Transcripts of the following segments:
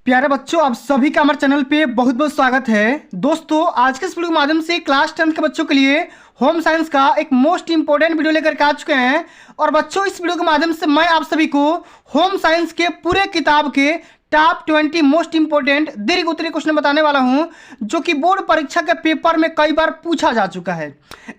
प्यारे बच्चों, आप सभी का हमारे चैनल पे बहुत बहुत स्वागत है। दोस्तों, आज के इस वीडियो के माध्यम से क्लास 10 के बच्चों के लिए होम साइंस का एक मोस्ट इंपॉर्टेंट वीडियो लेकर के आ चुके हैं। और बच्चों, इस वीडियो के माध्यम से मैं आप सभी को होम साइंस के पूरे किताब के टॉप 20 मोस्ट इंपोर्टेंट दीर्घ उत्तरीय क्वेश्चन बताने वाला हूं, जो कि बोर्ड परीक्षा के पेपर में कई बार पूछा जा चुका है।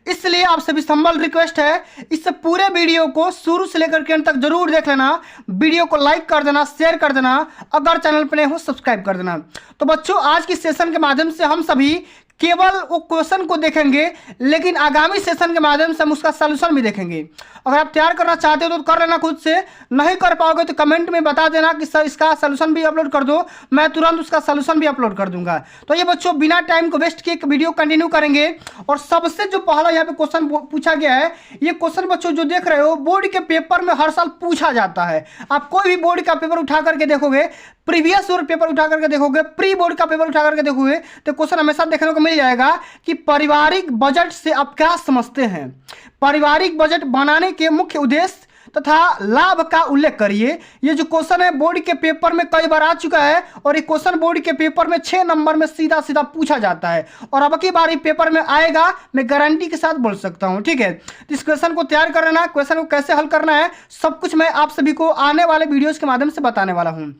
इसलिए आप सभी से हम्बल रिक्वेस्ट है, इस पूरे वीडियो को शुरू से लेकर के अंत तक जरूर देख लेना। वीडियो को लाइक कर देना, शेयर कर देना, अगर चैनल पर नए हो सब्सक्राइब कर देना। तो बच्चों, आज की सेशन के माध्यम से हम सभी केवल वो क्वेश्चन को देखेंगे, लेकिन आगामी सेशन के माध्यम से हम उसका सलूशन भी देखेंगे। अगर आप तैयार करना चाहते हो तो कर लेना खुद से, नहीं कर पाओगे तो कमेंट में बता देना कि सर इसका सलूशन भी अपलोड कर दो, मैं तुरंत उसका सलूशन भी अपलोड कर दूंगा। तो ये बच्चों, बिना टाइम को वेस्ट किए वीडियो कंटिन्यू करेंगे। और सबसे जो पहला यहाँ पे क्वेश्चन पूछा गया है, ये क्वेश्चन बच्चों जो देख रहे हो बोर्ड के पेपर में हर साल पूछा जाता है। आप कोई भी बोर्ड का पेपर उठा करके देखोगे, प्रीवियस ईयर पेपर उठा करके देखोगे, प्री बोर्ड का पेपर उठा करके देखोगे, तो क्वेश्चन हमेशा देखने को मिल जाएगा कि पारिवारिक बजट से आप क्या समझते हैं। पारिवारिक बजट बनाने के मुख्य उद्देश्य तथा लाभ का उल्लेख करिए। ये जो क्वेश्चन है बोर्ड के पेपर में कई बार आ चुका है, और ये क्वेश्चन बोर्ड के पेपर में 6 नंबर में सीधा सीधा पूछा जाता है, और अब की बार पेपर में आएगा, मैं गारंटी के साथ बोल सकता हूं। ठीक है, तो इस क्वेश्चन को तैयार कर लेना। क्वेश्चन को कैसे हल करना है सब कुछ मैं आप सभी को आने वाले वीडियोस के माध्यम से बताने वाला हूं।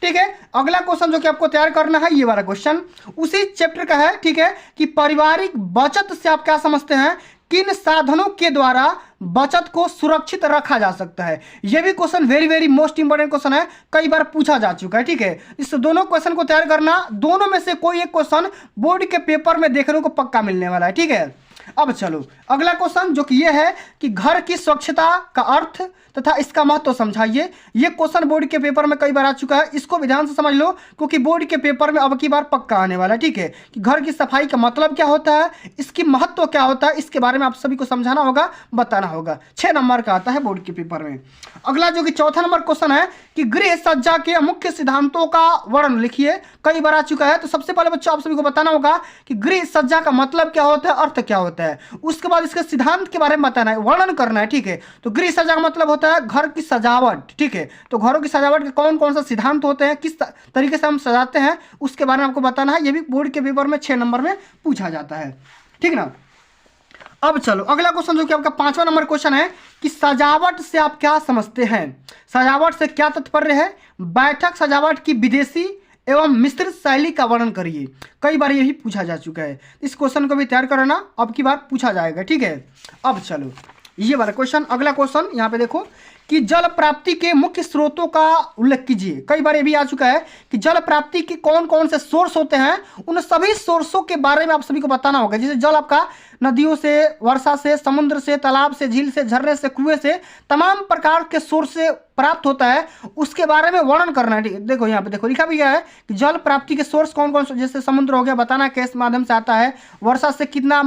ठीक है, अगला क्वेश्चन जो कि आपको तैयार करना है, ये वाला क्वेश्चन उसी चैप्टर का है। ठीक है, कि पारिवारिक बचत से आप क्या समझते हैं, किन साधनों के द्वारा बचत को सुरक्षित रखा जा सकता है। यह भी question very very most important question है, कई बार पूछा जा चुका है। ठीक है, इस दोनों क्वेश्चन को तैयार करना, दोनों में से कोई एक क्वेश्चन बोर्ड के पेपर में देखने को पक्का मिलने वाला है। ठीक है, अब चलो अगला क्वेश्चन जो कि यह है कि घर की स्वच्छता का अर्थ तथा इसका महत्व समझाइए। यह क्वेश्चन बोर्ड के पेपर में कई बार आ चुका है, इसको भी ध्यान से समझ लो, क्योंकि बोर्ड के पेपर में अब की बार पक्का आने वाला है। ठीक है, कि घर की सफाई का मतलब क्या होता है, इसकी महत्व क्या होता है, इसके बारे में आप सभी को समझाना होगा, बताना होगा। 6 नंबर का आता है बोर्ड के पेपर में। अगला जो कि चौथा नंबर क्वेश्चन है कि गृह सज्जा के मुख्य सिद्धांतों का वर्णन लिखिए। कई बार आ चुका है, तो सबसे पहले बच्चों आप सभी को बताना होगा कि गृह सज्जा का मतलब क्या होता है, अर्थ क्या होता है, उसके बाद इसके सिद्धांत के बारे में बताना है, वर्णन करना है। ठीक है, तो गृह सज्जा का मतलब होता है घर की सजावट। ठीक है, तो घरों की सजावट के कौन कौन से सिद्धांत होते हैं, किस तरीके से हम सजाते हैं, उसके बारे में आपको बताना है। यह भी बोर्ड के पेपर में 6 नंबर में पूछा जाता है। ठीक ना, अब चलो अगला क्वेश्चन जो कि आपका 5वां नंबर क्वेश्चन है कि सजावट से आप क्या समझते हैं। सजावट से क्या तात्पर्य है, बैठक सजावट की विदेशी एवं मिश्रित शैली का वर्णन करिए। कई बार यही पूछा जा चुका है, इस क्वेश्चन को भी तैयार करना, अब की बार पूछा जाएगा। ठीक है, अब चलो ये वाला क्वेश्चन, अगला क्वेश्चन यहाँ पे देखो कि जल प्राप्ति के मुख्य स्रोतों का उल्लेख कीजिए। कई बार ये भी आ चुका है कि जल प्राप्ति के कौन कौन से सोर्स होते हैं, उन सभी सोर्सों के बारे में आप सभी को बताना होगा। जैसे जल आपका नदियों से, वर्षा से, समुद्र से, तालाब से, झील से, झरने से, कुएं से, तमाम प्रकार के सोर्स से प्राप्त होता है, उसके बारे में वर्णन करना है। ठीक है, देखो यहाँ पे देखो लिखा भी गया है कि जल प्राप्ति के सोर्स कौन कौन से, जैसे समुद्र हो गया, बताना किस माध्यम से आता है, वर्षा से कितना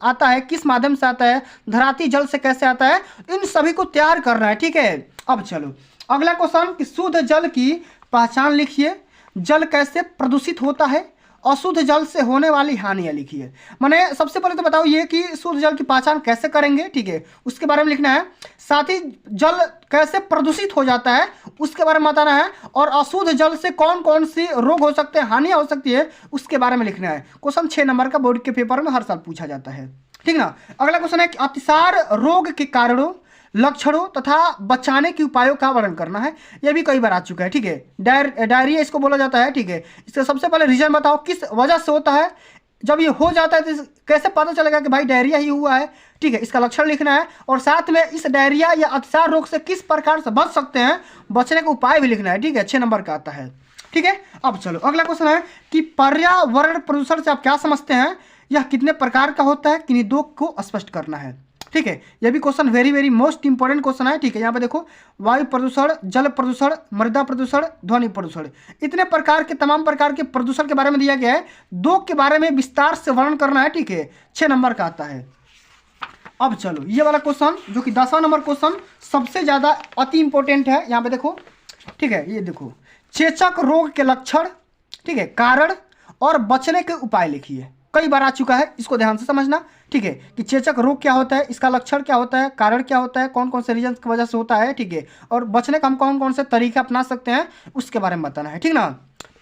आता है, किस माध्यम से आता है, धराती जल से कैसे आता है, इन सभी को तैयार करना है। ठीक है, अब चलो अगला क्वेश्चन कि शुद्ध जल की पहचान लिखिए। जल कैसे प्रदूषित होता है, अशुद्ध जल से होने वाली हानियां लिखिए। मैंने सबसे पहले तो बताओ ये कि शुद्ध जल की पहचान कैसे करेंगे। ठीक है, उसके बारे में लिखना है, साथ ही जल कैसे प्रदूषित हो जाता है उसके बारे में बताना है, और अशुद्ध जल से कौन कौन सी रोग हो सकते हैं, हानियां हो सकती है, उसके बारे में लिखना है। क्वेश्चन 6 नंबर का बोर्ड के पेपर में हर साल पूछा जाता है। ठीक ना, अगला क्वेश्चन है कि अतिसार रोग के कारणों, लक्षणों तथा बचाने के उपायों का वर्णन करना है। यह भी कई बार आ चुका है। ठीक है, डायरिया इसको बोला जाता है। ठीक है, इसका सबसे पहले रीजन बताओ, किस वजह से होता है, जब ये हो जाता है तो कैसे पता चलेगा कि भाई डायरिया ही हुआ है। ठीक है, इसका लक्षण लिखना है, और साथ में इस डायरिया या अतिसार रोग से किस प्रकार से बच सकते हैं, बचने का उपाय भी लिखना है। ठीक है, 6 नंबर का आता है। ठीक है, अब चलो अगला क्वेश्चन है कि पर्यावरण प्रदूषण से आप क्या समझते हैं, यह कितने प्रकार का होता है, किन्हीं दो को स्पष्ट करना है। ठीक है, यह भी question very very most important question है। ठीक है, यहाँ पे देखो वायु प्रदूषण, जल प्रदूषण, मृदा प्रदूषण, ध्वनि प्रदूषण, इतने प्रकार के तमाम प्रकार के प्रदूषण के बारे में दिया गया है, 2 के बारे में विस्तार से वर्णन करना है। ठीक है, 6 नंबर का आता है। अब चलो ये वाला क्वेश्चन जो कि 10वां नंबर क्वेश्चन सबसे ज्यादा अति इंपॉर्टेंट है। यहाँ पे देखो, ठीक है, ये देखो चेचक रोग के लक्षण, ठीक है, कारण और बचने के उपाय लिखिए। कई बार आ चुका है, इसको ध्यान से समझना। ठीक है, कि चेचक रोग क्या होता है, इसका लक्षण क्या होता है, कारण क्या होता है, कौन कौन से रीजन की वजह से होता है। ठीक है, और बचने का हम कौन कौन से तरीके अपना सकते हैं, उसके बारे में बताना है। ठीक ना,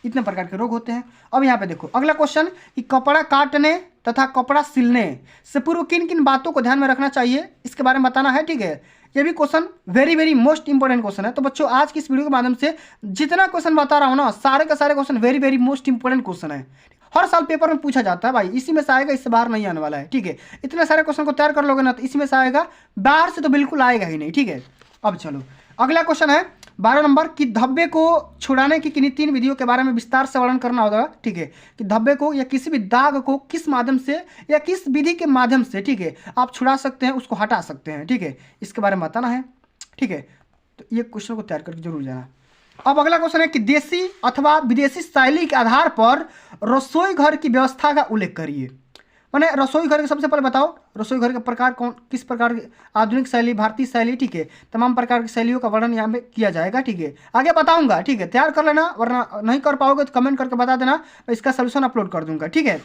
इतने प्रकार के रोग होते हैं। अब यहाँ पे देखो अगला क्वेश्चन कि कपड़ा काटने तथा कपड़ा सिलने से पूर्व किन किन बातों को ध्यान में रखना चाहिए, इसके बारे में बताना है। ठीक है, ये भी question very very most important question है। तो बच्चों आज की इस वीडियो के माध्यम से जितना क्वेश्चन बता रहा हूँ ना, सारे के सारे question very very most important question है। हर साल पेपर में पूछा जाता है भाई, इसी में से आएगा, इससे बाहर नहीं आने वाला है। ठीक है, इतने सारे क्वेश्चन को तैयार कर लोगे ना तो इसी में से आएगा, बाहर से तो बिल्कुल आएगा ही नहीं। ठीक है, अब चलो अगला क्वेश्चन है 12 नंबर कि धब्बे को छुड़ाने की किन्हीं 3 विधियों के बारे में विस्तार से वर्णन करना होगा। ठीक है, कि धब्बे को या किसी भी दाग को किस माध्यम से या किस विधि के माध्यम से, ठीक है, आप छुड़ा सकते हैं, उसको हटा सकते हैं। ठीक है, इसके बारे में बताना है। ठीक है, तो ये क्वेश्चन को तैयार करके जरूर जाना। अब अगला क्वेश्चन है कि देसी अथवा विदेशी शैली के आधार पर रसोई घर की व्यवस्था का उल्लेख करिए। मैंने रसोई घर के सबसे पहले बताओ रसोई घर के प्रकार कौन, किस प्रकार की आधुनिक शैली, भारतीय शैली, ठीक है, तमाम प्रकार की शैलियों का वर्णन यहाँ पे किया जाएगा। ठीक है, आगे बताऊंगा। ठीक है, तैयार कर लेना, वरना नहीं कर पाओगे तो कमेंट करके बता देना, इसका सोल्यूशन अपलोड कर दूंगा। ठीक है,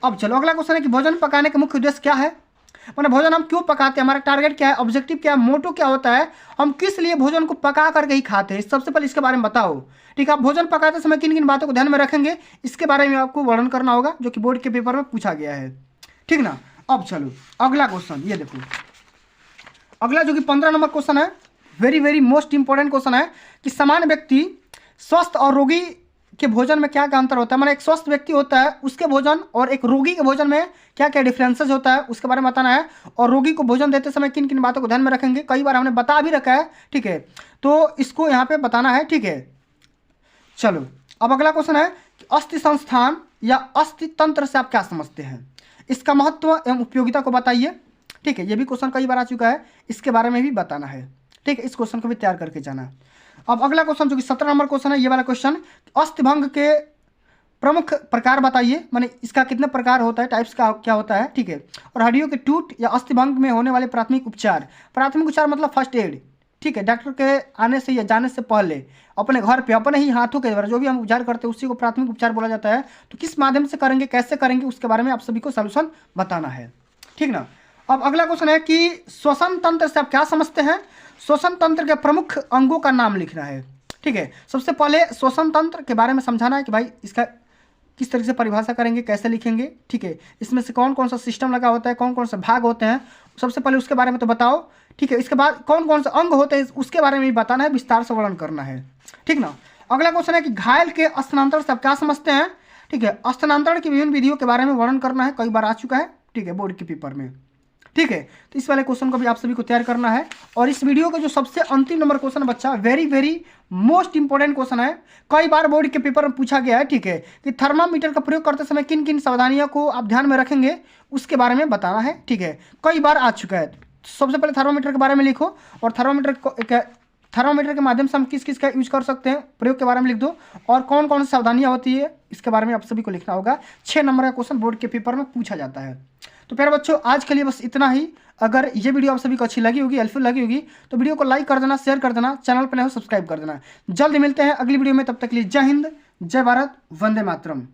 अब चलो अगला क्वेश्चन है कि भोजन पकाने का मुख्य उद्देश्य क्या है। मैंने भोजन हम क्यों पकाते हैं, हमारा टारगेट क्या है, ऑब्जेक्टिव क्या है, मोटो क्या होता है, हम किस लिए भोजन को पका करके ही खाते हैं, सबसे पहले इसके बारे में बताओ। ठीक है, आप भोजन पकाते समय किन किन बातों को ध्यान में रखेंगे, इसके बारे में आपको वर्णन करना होगा, जो कि बोर्ड के पेपर में पूछा गया है। ठीक ना, अब चलो अगला क्वेश्चन, ये देखो अगला जो कि 15 नंबर क्वेश्चन है, very very most important question है कि सामान्य व्यक्ति, स्वस्थ और रोगी के भोजन में क्या क्या अंतर होता है। मैंने एक स्वस्थ व्यक्ति होता है उसके भोजन और एक रोगी के भोजन में क्या क्या डिफरेंसेस होता है, उसके बारे में बताना है। और रोगी को भोजन देते समय किन किन बातों को ध्यान में रखेंगे, कई बार हमने बता भी रखा है। ठीक है, तो इसको यहाँ पे बताना है। ठीक है, चलो अब अगला क्वेश्चन है कि अस्थि संस्थान या अस्थि तंत्र से आप क्या समझते हैं, इसका महत्व एवं उपयोगिता को बताइए। ठीक है, ये भी क्वेश्चन कई बार आ चुका है, इसके बारे में भी बताना है। ठीक है, इस क्वेश्चन को भी तैयार करके जाना। अब अगला क्वेश्चन जो कि 17 नंबर क्वेश्चन है, ये वाला क्वेश्चन, अस्थिभंग के प्रमुख प्रकार बताइए, माने इसका कितने प्रकार होता है, टाइप्स का क्या होता है। ठीक है, और हड्डियों के टूट या अस्थिभंग में होने वाले प्राथमिक उपचार, प्राथमिक उपचार मतलब फर्स्ट एड। ठीक है, डॉक्टर के आने से या जाने से पहले अपने घर पे अपने ही हाथों के द्वारा जो भी हम उपचार करते हैं उसी को प्राथमिक उपचार बोला जाता है। तो किस माध्यम से करेंगे, कैसे करेंगे, उसके बारे में आप सभी को सॉल्यूशन बताना है। ठीक ना, अब अगला क्वेश्चन है कि श्वसन तंत्र से आप क्या समझते हैं, श्वसन तंत्र के प्रमुख अंगों का नाम लिखना है। ठीक है, सबसे पहले श्वसन तंत्र के बारे में समझाना है कि भाई इसका किस तरीके से परिभाषा करेंगे, कैसे लिखेंगे। ठीक है, इसमें से कौन कौन सा सिस्टम लगा होता है, कौन कौन से भाग होते हैं, सबसे पहले उसके बारे में तो बताओ। ठीक है, इसके बाद कौन कौन से अंग होते हैं उसके बारे में भी बताना है, विस्तार से वर्णन करना है। ठीक ना, अगला क्वेश्चन है कि घायल के स्थानांतरण से आप क्या समझते हैं। ठीक है, स्थानांतरण की विभिन्न विधियों के बारे में वर्णन करना है, कई बार आ चुका है। ठीक है, बोर्ड के पेपर में। ठीक है, तो इस वाले क्वेश्चन को भी आप सभी को तैयार करना है। और इस वीडियो का जो सबसे अंतिम नंबर क्वेश्चन बच्चा, very very most important question है, कई बार बोर्ड के पेपर में पूछा गया है। ठीक है, कि थर्मामीटर का प्रयोग करते समय किन किन सावधानियों को आप ध्यान में रखेंगे, उसके बारे में बताना है। ठीक है, कई बार आ चुका है। सबसे पहले थर्मामीटर के बारे में लिखो, और थर्मामीटर के माध्यम से हम किस किस का यूज कर सकते हैं, प्रयोग के बारे में लिख दो, और कौन कौन सी सावधानियां होती है इसके बारे में आप सभी को लिखना होगा। 6 नंबर का क्वेश्चन बोर्ड के पेपर में पूछा जाता है। तो प्यारे बच्चों, आज के लिए बस इतना ही। अगर ये वीडियो आप सभी को अच्छी लगी होगी, हेल्पफुल लगी होगी, तो वीडियो को लाइक कर देना, शेयर कर देना, चैनल पर नए हो सब्सक्राइब कर देना। जल्द मिलते हैं अगली वीडियो में, तब तक के लिए जय हिंद, जय भारत, वंदे मातरम।